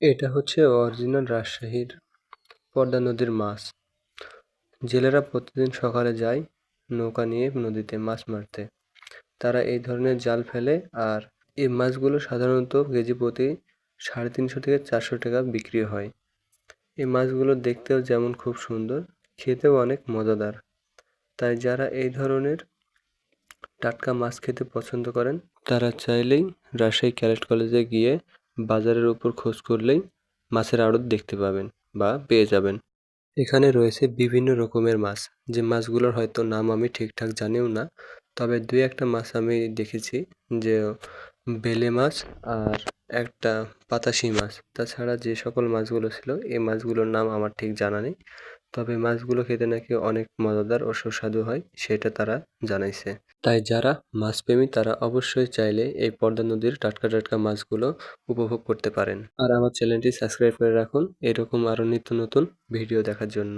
এটা হচ্ছে অরিজিনাল রাজশাহীর পদ্মা নদীর মাছ। জেলেরা প্রতিদিন সকালে যায় নৌকা নিয়ে নদীতে মাছ মারতে। তারা এই ধরনের জাল ফেলে আর এই মাছগুলো সাধারণত কেজি প্রতি 350 থেকে 400 টাকা বিক্রি হয়। এই মাছগুলো দেখতেও যেমন খুব সুন্দর, খেতেও অনেক মজাদার। তাই যারা এই ধরনের টাটকা মাছ খেতে পছন্দ করেন তারা চাইলেই রাজশাহী ক্যাডেট কলেজে গিয়ে বাজারের উপর খোঁজ করলেই মাছের আড়ত দেখতে পাবেন বা পেয়ে যাবেন। এখানে রয়েছে বিভিন্ন রকমের মাছ, যে মাছগুলোর হয়তো নাম আমি ঠিকঠাক জানিও না। তবে দুই একটা মাছ আমি দেখেছি, যে বেলে মাছ আর একটা পাতাশি মাছ। তাছাড়া যে সকল মাছগুলো ছিল এই মাছগুলোর নাম আমার ঠিক জানা নেই। তবে মাছগুলো খেতে নাকি অনেক মজাদার ও সুস্বাদু হয়, সেটা তারা জানাইছে। তাই যারা মাছপ্রেমী তারা অবশ্যই চাইলে এই পদ্মা নদীর টাটকা টাটকা মাছগুলো উপভোগ করতে পারেন। আর আমার চ্যানেলটি সাবস্ক্রাইব করে রাখুন এরকম আরও নিত্য নতুন ভিডিও দেখার জন্য।